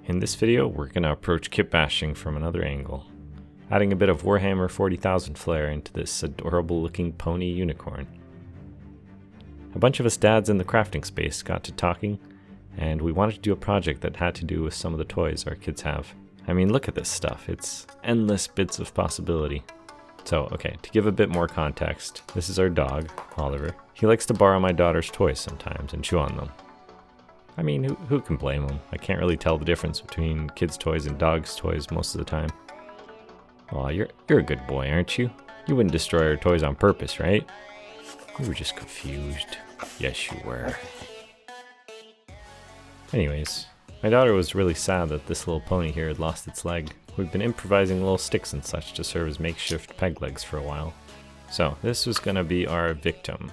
In this video, we're going to approach kit bashing from another angle, adding a bit of Warhammer 40,000 flair into this adorable looking pony unicorn. A bunch of us dads in the crafting space got to talking, and we wanted to do a project that had to do with some of the toys our kids have. I mean, look at this stuff, it's endless bits of possibility. So, okay, to give a bit more context, this is our dog, Oliver. He likes to borrow my daughter's toys sometimes and chew on them. I mean, who can blame him? I can't really tell the difference between kids' toys and dogs' toys most of the time. Aw, you're a good boy, aren't you? You wouldn't destroy our toys on purpose, right? You were just confused. Yes, you were. Anyways, my daughter was really sad that this little pony here had lost its leg. We've been improvising little sticks and such to serve as makeshift peg legs for a while. So, this was gonna be our victim.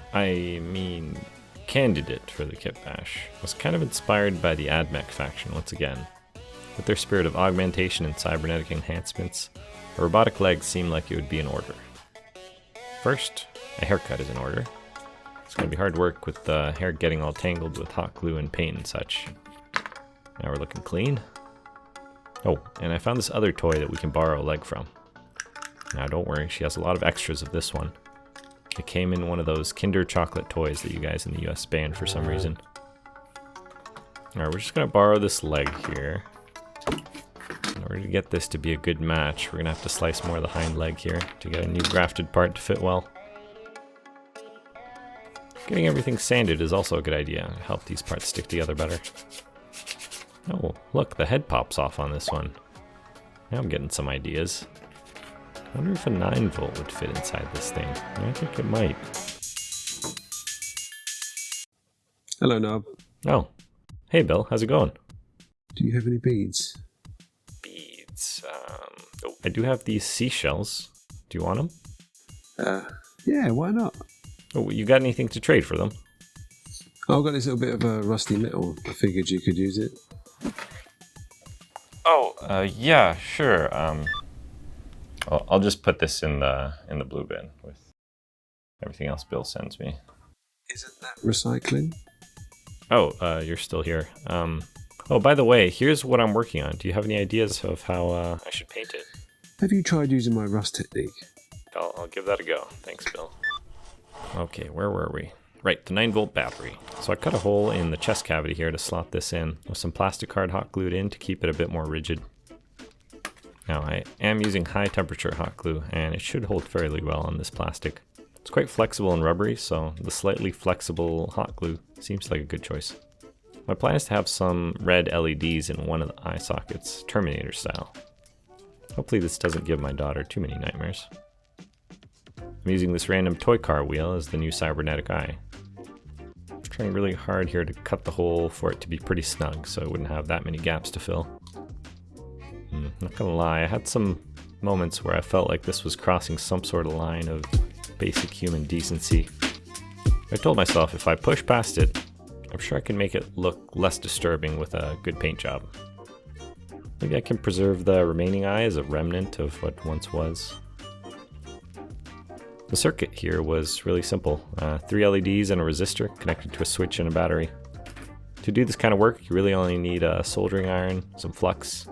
Candidate for the kit bash. Was kind of inspired by the AdMech faction once again. With their spirit of augmentation and cybernetic enhancements, a robotic leg seemed like it would be in order. First, a haircut is in order. It's going to be hard work with the hair getting all tangled with hot glue and paint and such. Now we're looking clean. Oh, and I found this other toy that we can borrow a leg from. Now don't worry, she has a lot of extras of this one. It came in one of those Kinder chocolate toys that you guys in the US banned for some reason. Alright, we're just going to borrow this leg here. In order to get this to be a good match, we're going to have to slice more of the hind leg here to get a new grafted part to fit well. Getting everything sanded is also a good idea to help these parts stick together better. Oh, look, the head pops off on this one. Now I'm getting some ideas. I wonder if a 9-volt would fit inside this thing. I think it might. Hello, Nob. Oh. Hey, Bill. How's it going? Do you have any beads? Beads? Oh, I do have these seashells. Do you want them? Yeah, why not? Oh, you got anything to trade for them? I've got this little bit of a rusty metal. I figured you could use it. Oh, yeah, sure. I'll just put this in the blue bin with everything else Bill sends me. Isn't that recycling? Oh, you're still here. Oh, by the way, here's what I'm working on. Do you have any ideas of how I should paint it? Have you tried using my rust technique? I'll give that a go. Thanks, Bill. Okay, where were we? Right, the 9-volt battery. So I cut a hole in the chest cavity here to slot this in with some plastic card hot glued in to keep it a bit more rigid. Now I am using high temperature hot glue and it should hold fairly well on this plastic. It's quite flexible and rubbery, so the slightly flexible hot glue seems like a good choice. My plan is to have some red LEDs in one of the eye sockets, Terminator style. Hopefully this doesn't give my daughter too many nightmares. I'm using this random toy car wheel as the new cybernetic eye. I'm trying really hard here to cut the hole for it to be pretty snug so it wouldn't have that many gaps to fill. Not gonna lie, I had some moments where I felt like this was crossing some sort of line of basic human decency. I told myself if I push past it, I'm sure I can make it look less disturbing with a good paint job. Maybe I can preserve the remaining eye as a remnant of what once was. The circuit here was really simple. 3 LEDs and a resistor connected to a switch and a battery. To do this kind of work, you really only need a soldering iron, some flux,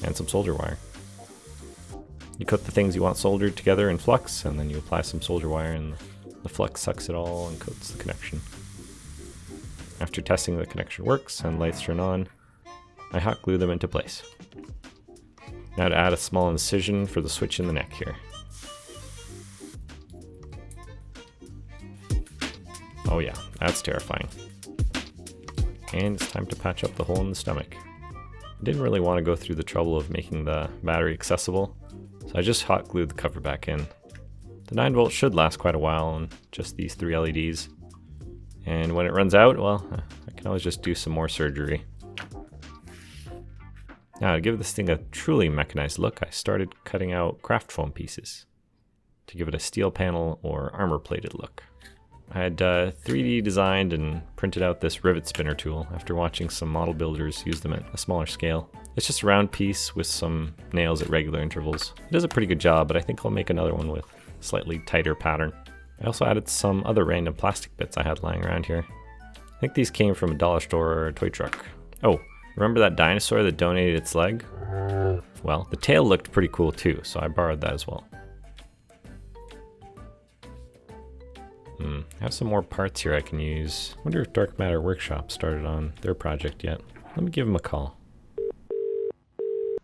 and some solder wire. You coat the things you want soldered together in flux, and then you apply some solder wire, and the flux sucks it all and coats the connection. After testing the connection works and lights turn on, I hot glue them into place. Now to add a small incision for the switch in the neck here. Oh yeah, that's terrifying. And it's time to patch up the hole in the stomach. I didn't really want to go through the trouble of making the battery accessible, so I just hot glued the cover back in. The 9-volt should last quite a while on just these 3 LEDs. And when it runs out, well, I can always just do some more surgery. Now to give this thing a truly mechanized look, I started cutting out craft foam pieces to give it a steel panel or armor plated look. I had 3D designed and printed out this rivet spinner tool after watching some model builders use them at a smaller scale. It's just a round piece with some nails at regular intervals. It does a pretty good job, but I think I'll make another one with a slightly tighter pattern. I also added some other random plastic bits I had lying around here. I think these came from a dollar store or a toy truck. Oh, Remember that dinosaur that donated its leg? Well, the tail looked pretty cool too, so I borrowed that as well. I have some more parts here I can use. Wonder if Dark Matter Workshop started on their project yet. Let me give them a call.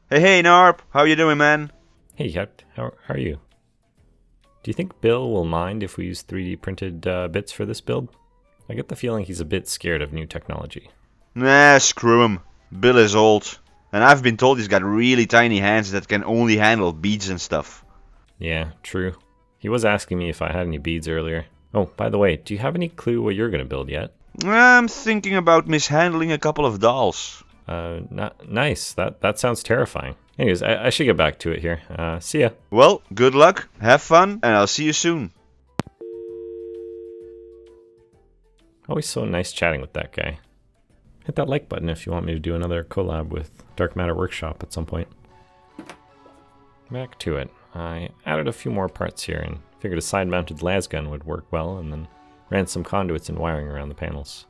Hey, Narp, how you doing, man? Hey, how are you? Do you think Bill will mind if we use 3D printed bits for this build? I get the feeling he's a bit scared of new technology. Nah, screw him. Bill is old. And I've been told he's got really tiny hands that can only handle beads and stuff. Yeah, true. He was asking me if I had any beads earlier. Oh, by the way, do you have any clue what you're going to build yet? I'm thinking about mishandling a couple of dolls. Nice. That sounds terrifying. Anyways, I should get back to it here. See ya. Well, good luck, have fun, and I'll see you soon. Always so nice chatting with that guy. Hit that like button if you want me to do another collab with Dark Matter Workshop at some point. Back to it. I added a few more parts here and figured a side-mounted las gun would work well, and then ran some conduits and wiring around the panels.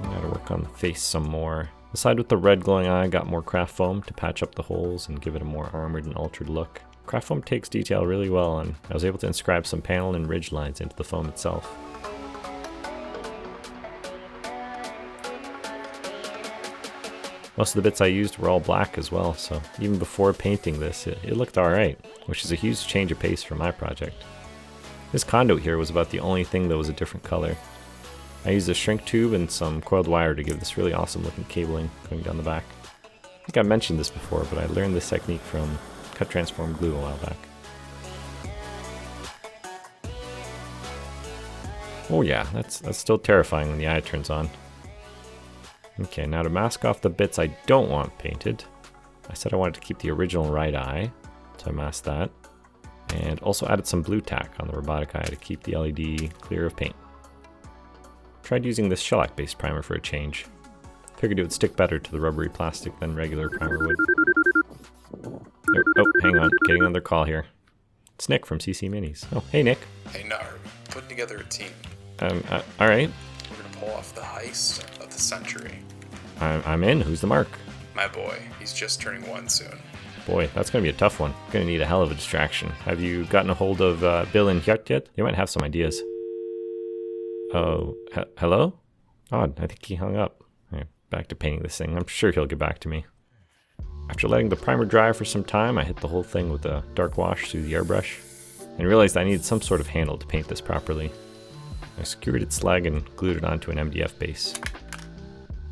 Gotta work on the face some more. The side with the red glowing eye got more craft foam to patch up the holes and give it a more armored and altered look. Craft foam takes detail really well, and I was able to inscribe some panel and ridge lines into the foam itself. Most of the bits I used were all black as well, so even before painting this, it looked alright, which is a huge change of pace for my project. This conduit here was about the only thing that was a different color. I used a shrink tube and some coiled wire to give this really awesome looking cabling going down the back. I think I mentioned this before, but I learned this technique from Cut Transform Glue a while back. Oh yeah, that's still terrifying when the eye turns on. Okay, now to mask off the bits I don't want painted, I said I wanted to keep the original right eye, so I masked that. And also added some blue tack on the robotic eye to keep the LED clear of paint. Tried using this shellac-based primer for a change. Figured it would stick better to the rubbery plastic than regular primer would. Oh, hang on, getting another call here. It's Nick from CC Minis. Oh, hey Nick. Hey Narb, putting together a team. Alright. We're gonna pull off the heist of the century. I'm in. Who's the mark? My boy, he's just turning 1 soon. Boy, that's gonna be a tough one. Gonna need a hell of a distraction. Have you gotten a hold of Bill and Hjert yet? They might have some ideas. Oh, hello? Odd, I think he hung up. Right, back to painting this thing. I'm sure he'll get back to me. After letting the primer dry for some time, I hit the whole thing with a dark wash through the airbrush, and realized I needed some sort of handle to paint this properly. I secured its leg and glued it onto an MDF base.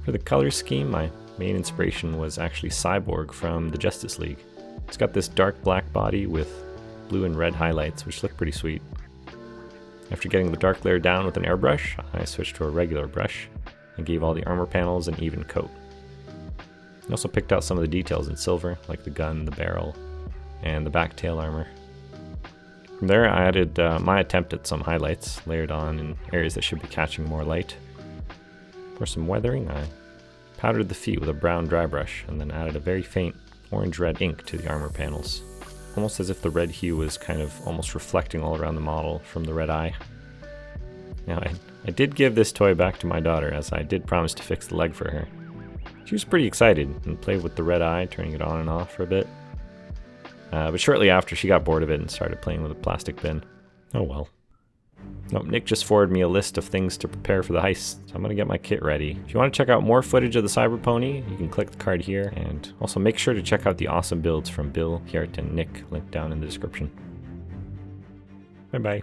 For the color scheme, my main inspiration was actually Cyborg from the Justice League. It's got this dark black body with blue and red highlights, which look pretty sweet. After getting the dark layer down with an airbrush, I switched to a regular brush and gave all the armor panels an even coat. I also picked out some of the details in silver, like the gun, the barrel, and the back tail armor. From there, I added my attempt at some highlights, layered on in areas that should be catching more light. For some weathering, I powdered the feet with a brown dry brush, and then added a very faint orange-red ink to the armor panels, almost as if the red hue was kind of almost reflecting all around the model from the red eye. Now, I did give this toy back to my daughter, as I did promise to fix the leg for her. She was pretty excited and played with the red eye, turning it on and off for a bit. But shortly after, she got bored of it and started playing with a plastic bin. Oh well. Nope, Nick just forwarded me a list of things to prepare for the heist, so I'm going to get my kit ready. If you want to check out more footage of the Cyber Pony, you can click the card here, and also make sure to check out the awesome builds from Bill, Hjert, and Nick, linked down in the description. Bye bye.